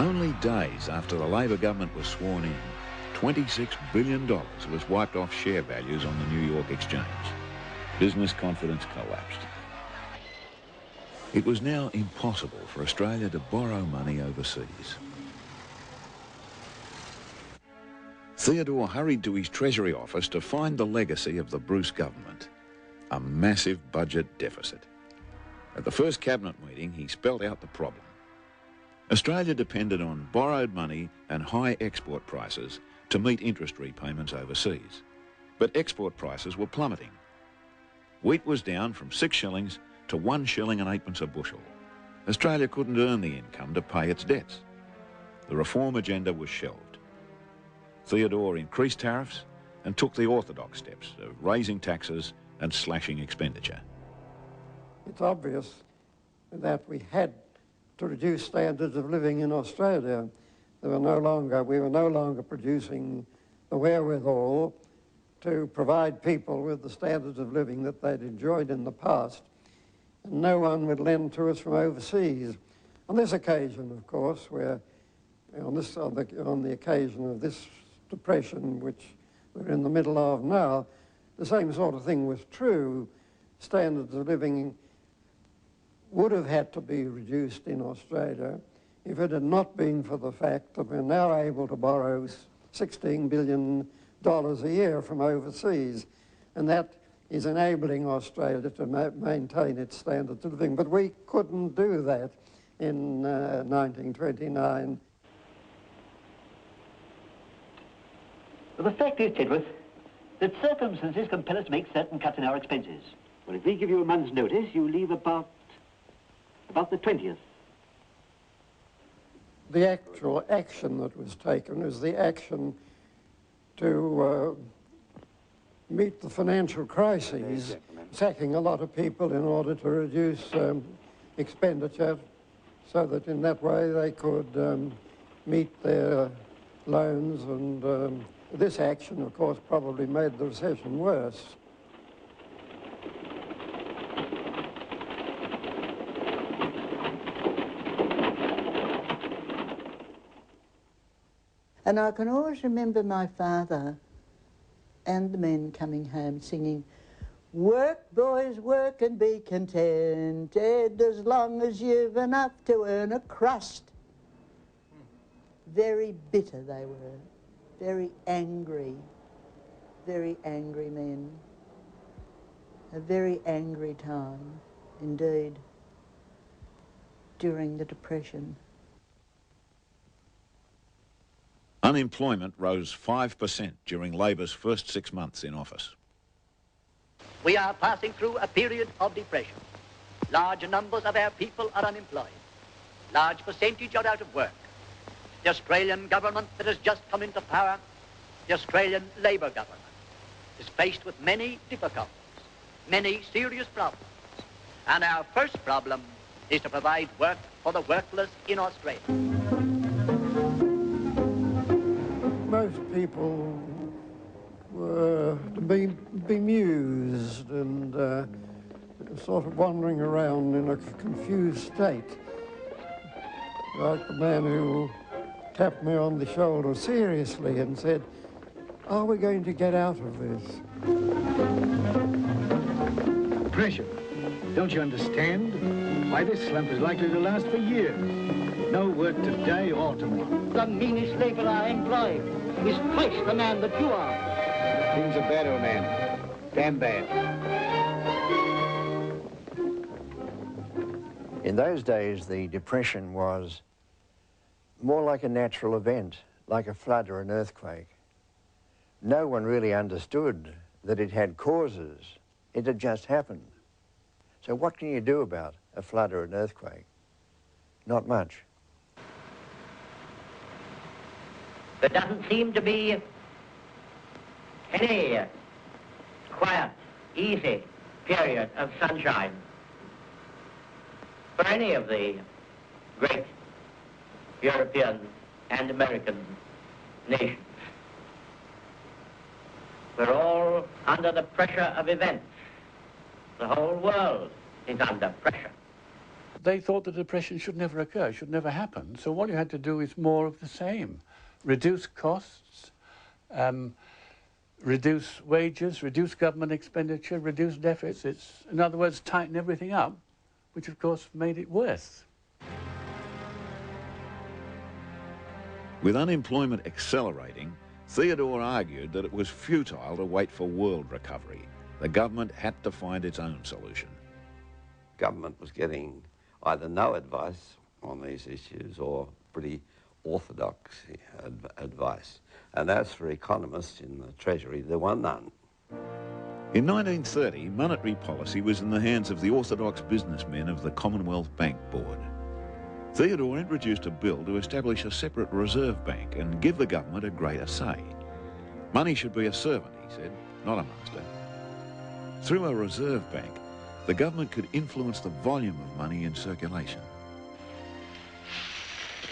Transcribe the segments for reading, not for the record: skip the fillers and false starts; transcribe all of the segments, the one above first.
Only days after the Labor government was sworn in, $26 billion was wiped off share values on the New York Exchange. Business confidence collapsed. It was now impossible for Australia to borrow money overseas. Theodore hurried to his Treasury office to find the legacy of the Bruce government, a massive budget deficit. At the first cabinet meeting, he spelt out the problem. Australia depended on borrowed money and high export prices to meet interest repayments overseas. But export prices were plummeting. Wheat was down from 6 shillings to 1 shilling and 8 pence a bushel. Australia couldn't earn the income to pay its debts. The reform agenda was shelved. Theodore increased tariffs and took the orthodox steps of raising taxes and slashing expenditure. It's obvious that we had to reduce standards of living in Australia. We were no longer producing the wherewithal to provide people with the standards of living that they'd enjoyed in the past, and no one would lend to us from overseas. On this occasion, of course, on the occasion of this depression, which we're in the middle of now, the same sort of thing was true. Standards of living would have had to be reduced in Australia if it had not been for the fact that we're now able to borrow $16 billion a year from overseas, and that is enabling Australia to maintain its standards of living. But we couldn't do that in 1929. Well, the fact is, Tedworth, that circumstances compel us to make certain cuts in our expenses. Well, if we give you a month's notice, you leave about the 20th. The actual action that was taken is the action to meet the financial crises, sacking a lot of people in order to reduce expenditure so that in that way they could meet their loans, and this action, of course, probably made the recession worse. And I can always remember my father and the men coming home singing, "Work, boys, work and be contented as long as you've enough to earn a crust." Very bitter they were, very angry men. A very angry time, indeed, during the Depression. Unemployment rose 5% during Labor's first 6 months in office. We are passing through a period of depression. Large numbers of our people are unemployed. Large percentage are out of work. The Australian government that has just come into power, the Australian Labor government, is faced with many difficulties, many serious problems. And our first problem is to provide work for the workless in Australia. Most people were bemused and sort of wandering around in a confused state, like the man who tapped me on the shoulder seriously and said, "Are we going to get out of this?" Pressure. Don't you understand? Why, this slump is likely to last for years. No work today or tomorrow. The meanest labourer I employ is twice the man that you are. Things are bad, old man. Damn bad. In those days, the Depression was more like a natural event, like a flood or an earthquake. No one really understood that it had causes. It had just happened. So what can you do about a flood or an earthquake? Not much. There doesn't seem to be any quiet, easy period of sunshine for any of the great European and American nations. We're all under the pressure of events. The whole world is under pressure. they thought the Depression should never occur, should never happen. So what you had to do is more of the same. Reduce costs, reduce wages, reduce government expenditure, reduce deficits. In other words, tighten everything up, which of course made it worse. With unemployment accelerating, Theodore argued that it was futile to wait for world recovery. The government had to find its own solution. Government was getting either no advice on these issues or pretty orthodox advice. And as for economists in the Treasury, there were none. In 1930, monetary policy was in the hands of the orthodox businessmen of the Commonwealth Bank Board. Theodore introduced a bill to establish a separate reserve bank and give the government a greater say. Money should be a servant, he said, not a master. Through a reserve bank, the government could influence the volume of money in circulation.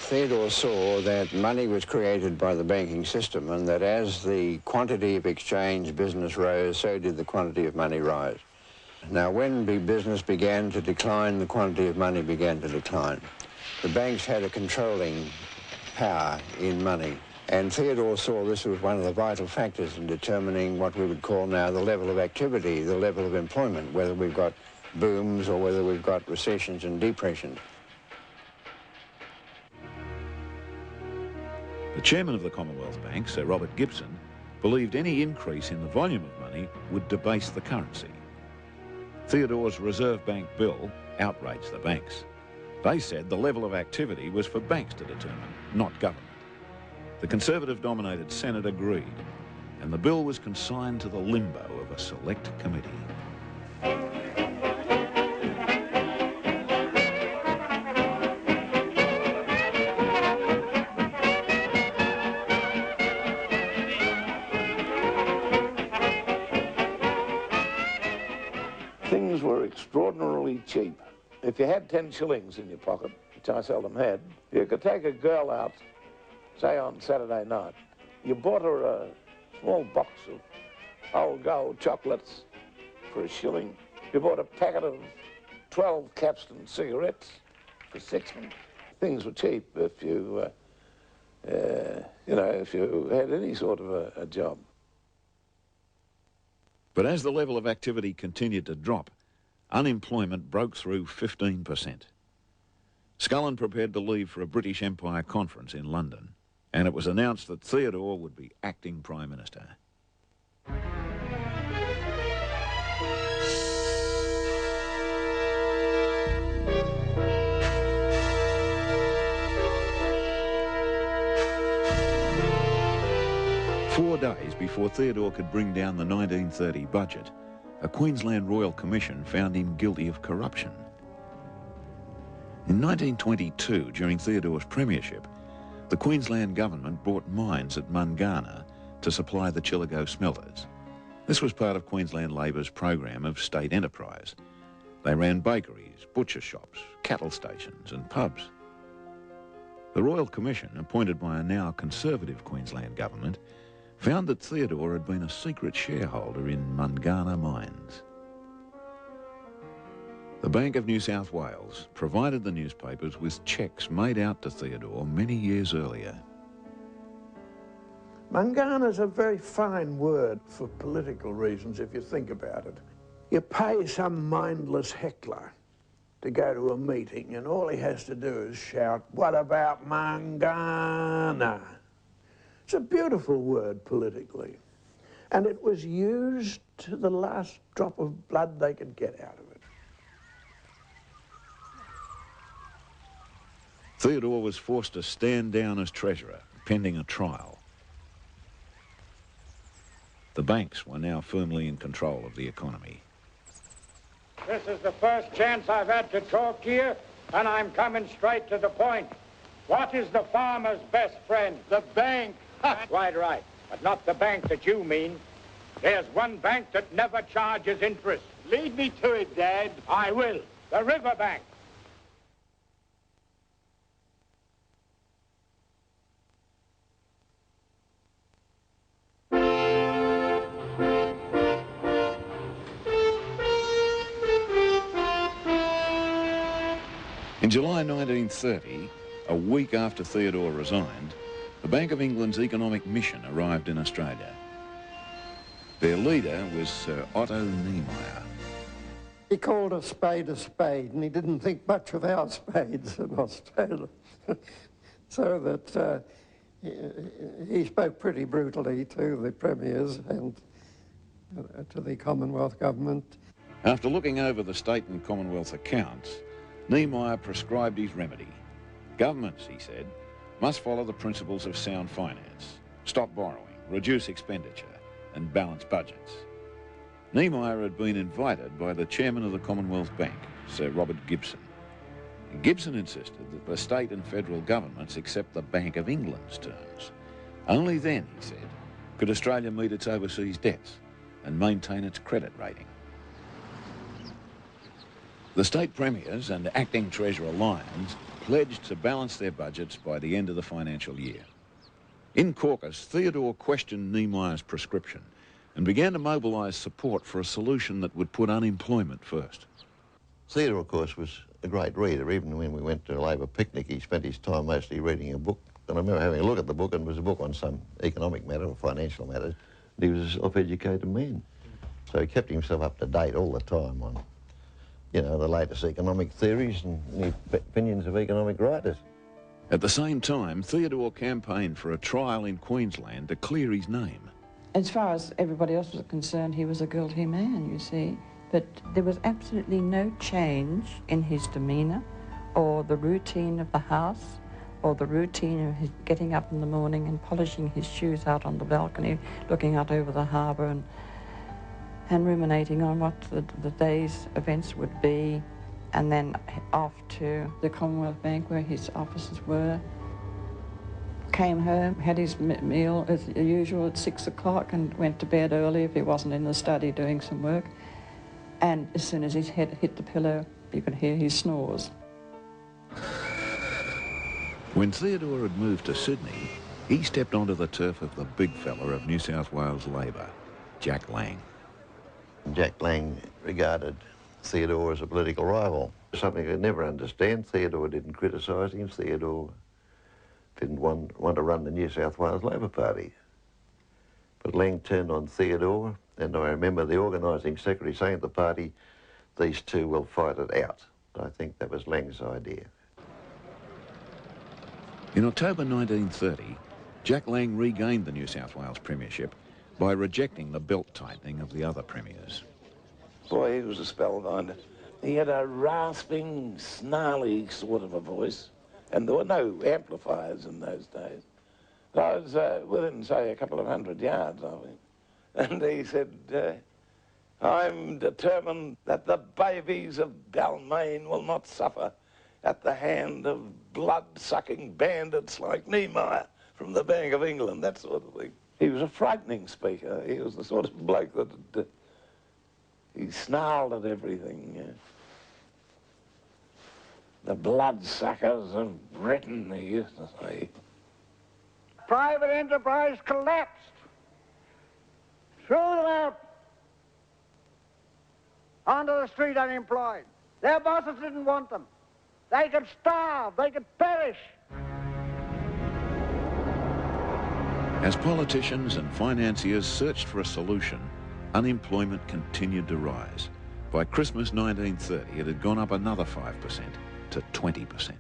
Theodore saw that money was created by the banking system and that as the quantity of exchange business rose, so did the quantity of money rise. Now, when business began to decline, the quantity of money began to decline. The banks had a controlling power in money, and Theodore saw this was one of the vital factors in determining what we would call now the level of activity, the level of employment, whether we've got booms or whether we've got recessions and depressions. The chairman of the Commonwealth Bank, Sir Robert Gibson, believed any increase in the volume of money would debase the currency. Theodore's Reserve Bank bill outraged the banks. They said the level of activity was for banks to determine, not government. The Conservative-dominated Senate agreed, and the bill was consigned to the limbo of a select committee. Things were extraordinarily cheap. If you had 10 shillings in your pocket, which I seldom had, you could take a girl out, say on Saturday night. You bought her a small box of old gold chocolates for a shilling. You bought a packet of 12 Capstan cigarettes for sixpence. Things were cheap if you, if you had any sort of a job. But as the level of activity continued to drop, unemployment broke through 15%. Scullin prepared to leave for a British Empire conference in London, and it was announced that Theodore would be acting Prime Minister. Four days before Theodore could bring down the 1930 budget, a Queensland Royal Commission found him guilty of corruption. In 1922, during Theodore's premiership, the Queensland government bought mines at Mungana to supply the Chillago smelters. This was part of Queensland Labor's program of state enterprise. They ran bakeries, butcher shops, cattle stations and pubs. The Royal Commission, appointed by a now Conservative Queensland government, found that Theodore had been a secret shareholder in Mungana mines. The Bank of New South Wales provided the newspapers with cheques made out to Theodore many years earlier. Mungana's a very fine word for political reasons, if you think about it. You pay some mindless heckler to go to a meeting, and all he has to do is shout, "What about Mungana?" It's a beautiful word politically, and it was used to the last drop of blood they could get out of it. Theodore was forced to stand down as Treasurer, pending a trial. The banks were now firmly in control of the economy. This is the first chance I've had to talk to you, and I'm coming straight to the point. What is the farmer's best friend? The bank. Quite right, but not the bank that you mean. There's one bank that never charges interest. Lead me to it, Dad. I will. The River Bank. In July 1930, a week after Theodore resigned, the Bank of England's economic mission arrived in Australia. Their leader was Sir Otto Niemeyer. He called a spade, and he didn't think much of our spades in Australia. So that he spoke pretty brutally to the premiers and to the Commonwealth government. After looking over the state and Commonwealth accounts, Niemeyer prescribed his remedy. Governments, he said, must follow the principles of sound finance, stop borrowing, reduce expenditure, and balance budgets. Niemeyer had been invited by the chairman of the Commonwealth Bank, Sir Robert Gibson. Gibson insisted that the state and federal governments accept the Bank of England's terms. Only then, he said, could Australia meet its overseas debts and maintain its credit rating. The state premiers and acting Treasurer Lyons pledged to balance their budgets by the end of the financial year. In caucus, Theodore questioned Niemeyer's prescription and began to mobilise support for a solution that would put unemployment first. Theodore, of course, was a great reader. Even when we went to a Labor picnic, he spent his time mostly reading a book. And I remember having a look at the book, and it was a book on some economic matter or financial matter. He was a self-educated man. So he kept himself up to date all the time on, you know, the latest economic theories and the opinions of economic writers. At the same time, Theodore campaigned for a trial in Queensland to clear his name. As far as everybody else was concerned, he was a guilty man, you see. But there was absolutely no change in his demeanour or the routine of the house or the routine of his getting up in the morning and polishing his shoes out on the balcony, looking out over the harbour and ruminating on what the day's events would be, and then off to the Commonwealth Bank where his offices were. Came home, had his meal as usual at 6 o'clock and went to bed early if he wasn't in the study doing some work. And as soon as his head hit the pillow, you could hear his snores. When Theodore had moved to Sydney, he stepped onto the turf of the big fella of New South Wales Labor, Jack Lang. Jack Lang regarded Theodore as a political rival. Something I could never understand. Theodore didn't criticise him. Theodore didn't want to run the New South Wales Labor Party. But Lang turned on Theodore, and I remember the organising secretary saying to the party, these two will fight it out. I think that was Lang's idea. In October 1930, Jack Lang regained the New South Wales premiership by rejecting the belt tightening of the other premiers. Boy, he was a spellbinder. He had a rasping, snarly sort of a voice, and there were no amplifiers in those days. I was within, say, a couple of 100 yards of him, and he said, I'm determined that the babies of Balmain will not suffer at the hand of blood-sucking bandits like Niemeyer from the Bank of England, that sort of thing. He was a frightening speaker. He was the sort of bloke that he snarled at everything. Yeah. The bloodsuckers of Britain, he used to say. Private enterprise collapsed. Threw them out onto the street unemployed. Their bosses didn't want them. They could starve, they could perish. As politicians and financiers searched for a solution, unemployment continued to rise. By Christmas 1930, it had gone up another 5% to 20%.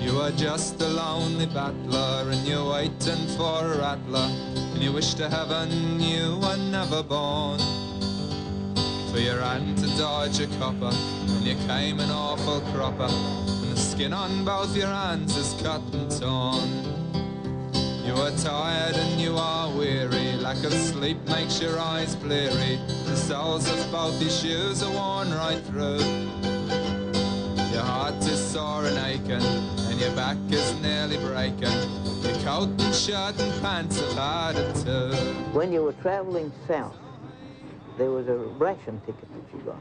You are just a lonely battler and you're waiting for a rattler, and you wish to heaven you were never born. For you ran to dodge a copper and you came an awful cropper, and the skin on both your hands is cut and torn. You are tired and you are weary, lack of sleep makes your eyes bleary, the soles of both your shoes are worn right through. Your heart is sore and aching, and your back is nearly breaking, your coat and shirt and pants have had it too. When you were travelling south, there was a ration ticket that you got.